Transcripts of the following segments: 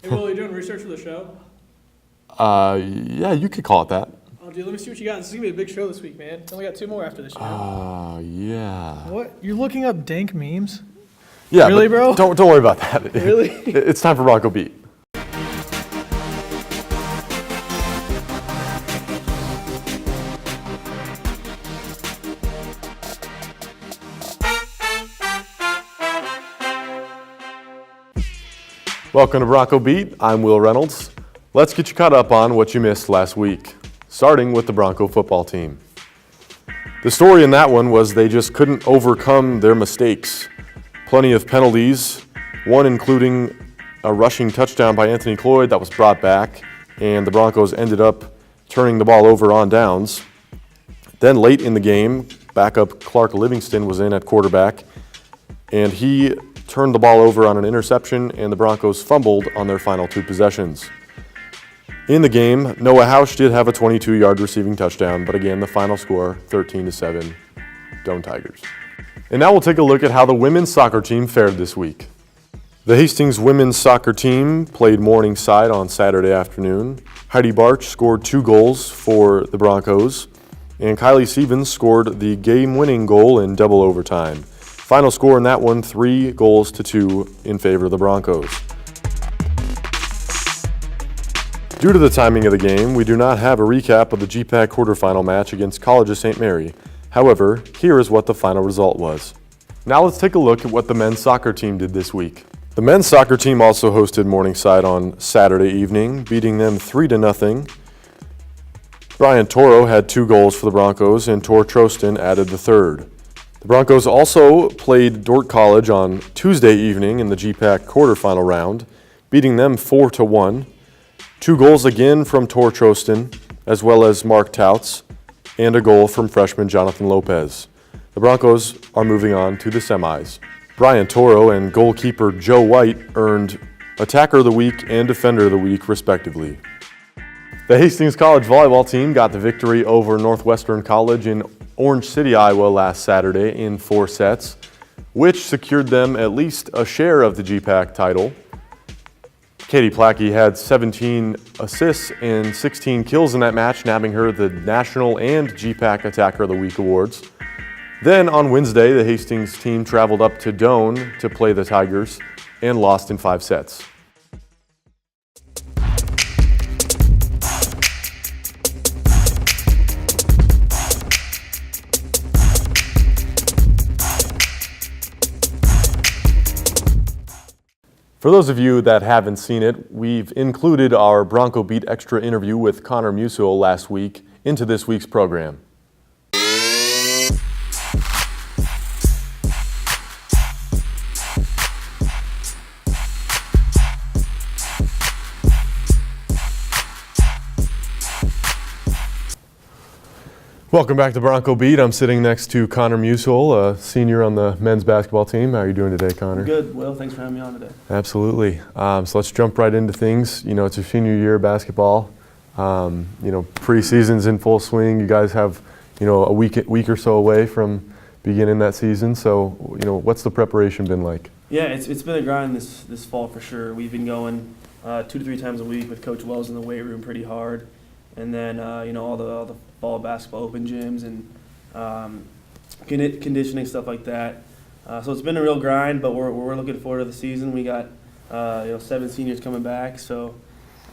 Hey, Will, you doing research for the show? Yeah, you could call it that. Oh, dude, let me see what you got. This is going to be a big show this week, man. Only got 2 more after this show. Yeah. What? You're looking up Dank memes? Yeah, really, bro? Don't worry about that. Really? It's time for Bronco Beat. Welcome to Bronco Beat. I'm Will Reynolds. Let's get you caught up on what you missed last week, starting with the Bronco football team. The story in that one was they just couldn't overcome their mistakes. Plenty of penalties, one including a rushing touchdown by Anthony Cloyd that was brought back, and the Broncos ended up turning the ball over on downs. Then late in the game, backup Clark Livingston was in at quarterback, and he turned the ball over on an interception, and the Broncos fumbled on their final 2 possessions. In the game, Noah Hausch did have a 22-yard receiving touchdown, but again, the final score, 13-7, Doane Tigers. And now we'll take a look at how the women's soccer team fared this week. The Hastings women's soccer team played Morningside on Saturday afternoon. Heidi Barch scored 2 goals for the Broncos, and Kylie Stevens scored the game-winning goal in double overtime. Final score in that one, 3-2 in favor of the Broncos. Due to the timing of the game, we do not have a recap of the GPAC quarterfinal match against College of St. Mary. However, here is what the final result was. Now let's take a look at what the men's soccer team did this week. The men's soccer team also hosted Morningside on Saturday evening, beating them 3-0. Brian Toro had 2 goals for the Broncos, and Tor Troston added the 3rd. The Broncos also played Dordt College on Tuesday evening in the GPAC quarterfinal round, beating them 4-1. 2 goals again from Tor Troston, as well as Mark Touts, and a goal from freshman Jonathan Lopez. The Broncos are moving on to the semis. Brian Toro and goalkeeper Joe White earned Attacker of the Week and Defender of the Week, respectively. The Hastings College volleyball team got the victory over Northwestern College in Orange City, Iowa last Saturday in 4 sets, which secured them at least a share of the GPAC title. Katie Plackey had 17 assists and 16 kills in that match, nabbing her the National and GPAC Attacker of the Week awards. Then on Wednesday, the Hastings team traveled up to Doane to play the Tigers and lost in 5 sets. For those of you that haven't seen it, we've included our Bronco Beat Extra interview with Connor Musiel last week into this week's program. Welcome back to Bronco Beat. I'm sitting next to Connor Musiel, a senior on the men's basketball team. How are you doing today, Connor? Good, Will. Thanks for having me on today. Absolutely. So let's jump right into things. You know, it's your senior year of basketball. Preseason's in full swing. You guys have, a week or so away from beginning that season. So, what's the preparation been like? Yeah, it's been a grind this fall for sure. We've been going 2 to 3 times a week with Coach Wells in the weight room pretty hard. And then, all the fall basketball open gyms and conditioning, stuff like that. So it's been a real grind, but we're looking forward to the season. We got 7 seniors coming back, so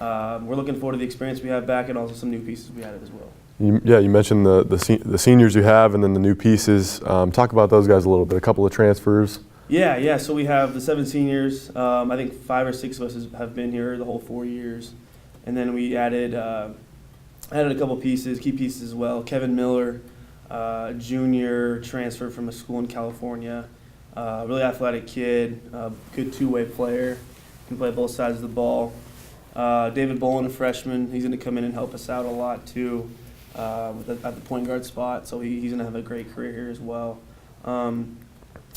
we're looking forward to the experience we have back and also some new pieces we added as well. You mentioned the seniors you have and then the new pieces. Talk about those guys a little bit. A couple of transfers. Yeah. So we have the 7 seniors. I think 5 or 6 of us have been here the whole 4 years, and then we added a couple pieces, key pieces as well. Kevin Miller, junior, transferred from a school in California. Really athletic kid, good 2-way player, can play both sides of the ball. David Bolin, a freshman, he's going to come in and help us out a lot too at the point guard spot. So he's going to have a great career here as well. But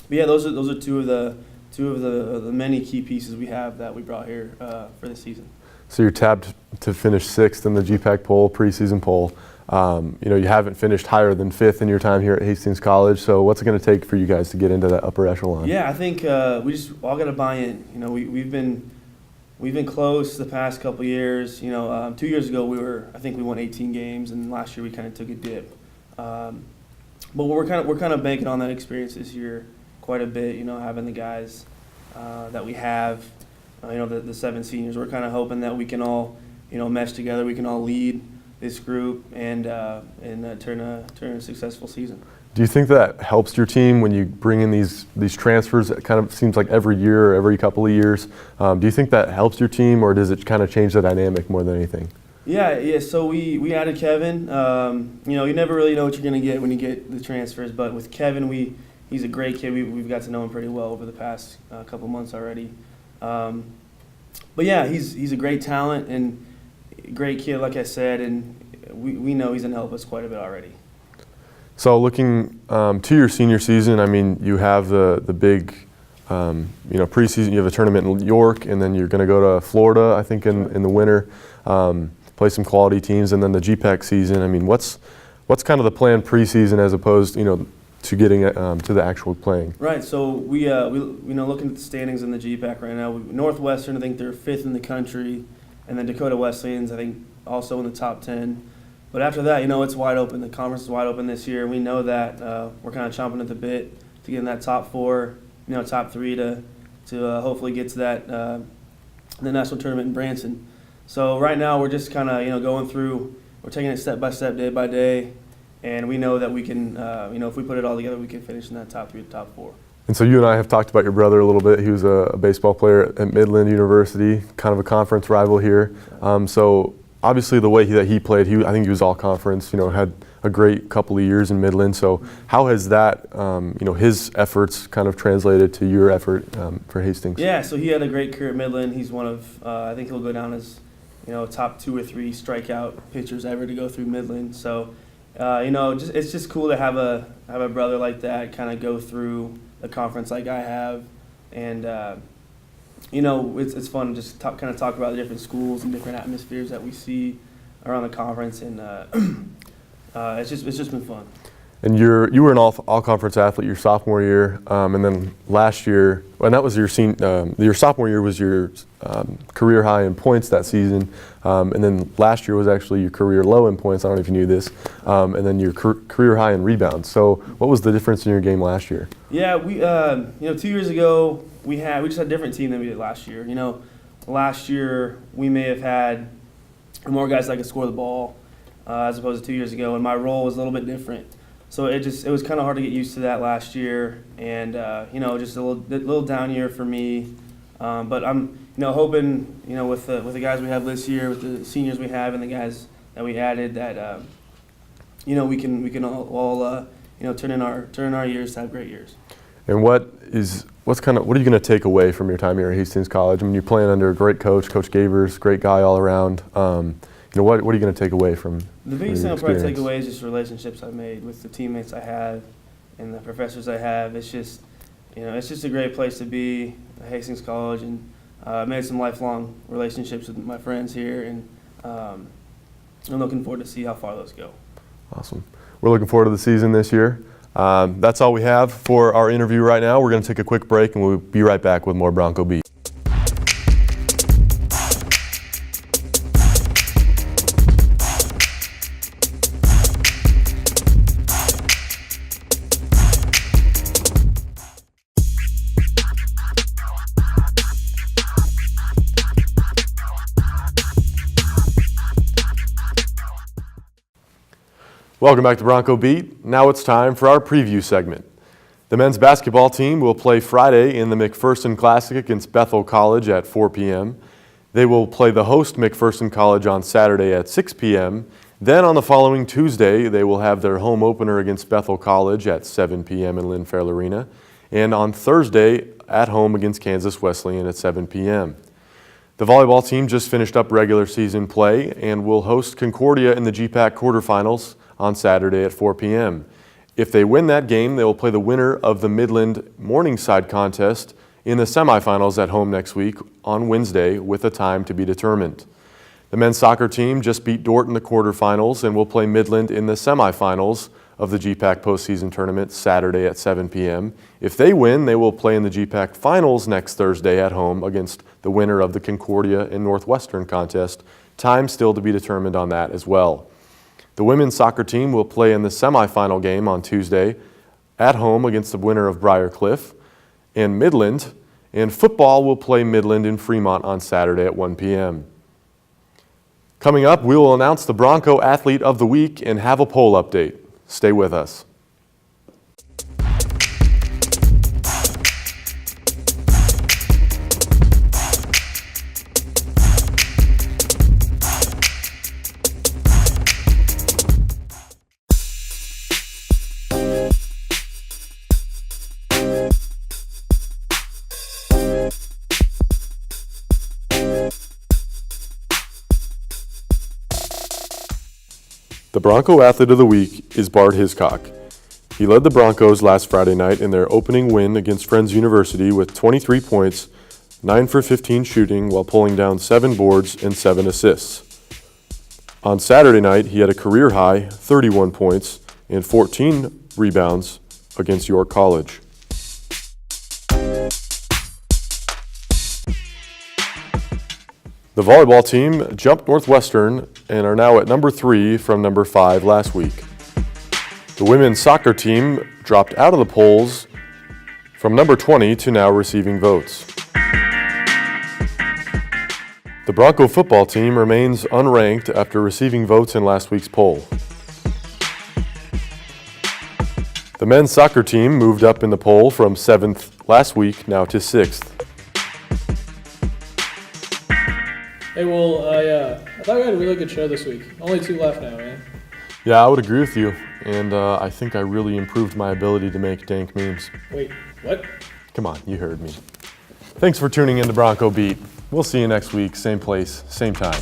yeah, those are two of the many key pieces we have that we brought here for the season. So you're tabbed to finish 6th in the GPAC poll, preseason poll. You haven't finished higher than 5th in your time here at Hastings College. So what's it going to take for you guys to get into that upper echelon? Yeah, I think we just all got to buy in. We've been we've been close the past couple years. 2 years ago I think we won 18 games, and last year we kind of took a dip. But we're kind of banking on that experience this year quite a bit. Having the guys that we have, the 7 seniors. We're kind of hoping that we can all, mesh together. We can all lead this group and turn a successful season. Do you think that helps your team when you bring in these transfers? It kind of seems like every year or every couple of years. Do you think that helps your team, or does it kind of change the dynamic more than anything? Yeah. So we added Kevin. You never really know what you're going to get when you get the transfers, but with Kevin, he's a great kid. We've got to know him pretty well over the past couple months already. But yeah, he's a great talent and great kid, like I said, and we know he's going to help us quite a bit already. So looking to your senior season, I mean, you have the big, preseason. You have a tournament in York, and then you're going to go to Florida, I think, in the winter, play some quality teams, and then the GPAC season. I mean, what's kind of the plan preseason as opposed, to getting to the actual playing? Right. So we looking at the standings in the GPAC right now. Northwestern, I think they're 5th in the country, and then Dakota Wesleyan's, I think, also in the top 10. But after that, it's wide open. The conference is wide open this year. We know that we're kind of chomping at the bit to get in that top 4, top 3 to hopefully get to that the national tournament in Branson. So right now we're just kind of going through. We're taking it step by step, day by day, and we know that we can. If we put it all together, we can finish in that top 3 to top 4. And so you and I have talked about your brother a little bit. He was a baseball player at Midland University, kind of a conference rival here. So obviously, the way that he played, I think he was all conference. Had a great couple of years in Midland. So how has that, his efforts kind of translated to your effort for Hastings? Yeah. So he had a great career at Midland. He's one of, I think he'll go down as, top 2 or 3 strikeout pitchers ever to go through Midland. So, it's just cool to have a brother like that kind of go through a conference like I have, and it's fun to just kind of talk about the different schools and different atmospheres that we see around the conference, and it's just been fun. And you were an all-conference athlete your sophomore year, and then last year, and that was your sophomore year was your career high in points that season, and then last year was actually your career low in points. I don't know if you knew this, and then your career high in rebounds. So what was the difference in your game last year? Yeah, we 2 years ago we just had a different team than we did last year. Last year we may have had more guys that could score the ball as opposed to 2 years ago, and my role was a little bit different. So it was kind of hard to get used to that last year, and just a little down year for me. But I'm hoping with the guys we have this year, with the seniors we have, and the guys that we added, that we can all turn in our years to have great years. And what are you going to take away from your time here at Hastings College? I mean, you're playing under a great coach, Coach Gavers, great guy all around. What are you going to take away from the biggest thing I'll probably take away is just relationships I've made with the teammates I have and the professors I have. It's just, it's just a great place to be at Hastings College, and made some lifelong relationships with my friends here, and I'm looking forward to see how far those go. Awesome. We're looking forward to the season this year. That's all we have for our interview right now. We're going to take a quick break, and we'll be right back with more Bronco Beat. Welcome back to Bronco Beat. Now it's time for our preview segment. The men's basketball team will play Friday in the McPherson Classic against Bethel College at 4 p.m. They will play the host McPherson College on Saturday at 6 p.m. Then on the following Tuesday, they will have their home opener against Bethel College at 7 p.m. in Lynn Farrell Arena. And on Thursday, at home against Kansas Wesleyan at 7 p.m. The volleyball team just finished up regular season play and will host Concordia in the GPAC quarterfinals on Saturday at 4 p.m. If they win that game, they will play the winner of the Midland Morningside contest in the semifinals at home next week on Wednesday, with a time to be determined. The men's soccer team just beat Dordt in the quarterfinals and will play Midland in the semifinals of the GPAC postseason tournament Saturday at 7 p.m. If they win, they will play in the GPAC finals next Thursday at home against the winner of the Concordia and Northwestern contest. Time still to be determined on that as well. The women's soccer team will play in the semifinal game on Tuesday at home against the winner of Briarcliff and Midland, and football will play Midland in Fremont on Saturday at 1 p.m. Coming up, we will announce the Bronco Athlete of the Week and have a poll update. Stay with us. The Bronco Athlete of the Week is Bart Hiscock. He led the Broncos last Friday night in their opening win against Friends University with 23 points, 9 for 15 shooting while pulling down 7 boards and 7 assists. On Saturday night, he had a career-high 31 points and 14 rebounds against York College. The volleyball team jumped Northwestern and are now at number 3 from number 5 last week. The women's soccer team dropped out of the polls from number 20 to now receiving votes. The Bronco football team remains unranked after receiving votes in last week's poll. The men's soccer team moved up in the poll from 7th last week now to 6th. Hey, Will, I thought we had a really good show this week. Only 2 left now, man. Yeah, I would agree with you, and I think I really improved my ability to make dank memes. Wait, what? Come on, you heard me. Thanks for tuning in to Bronco Beat. We'll see you next week, same place, same time.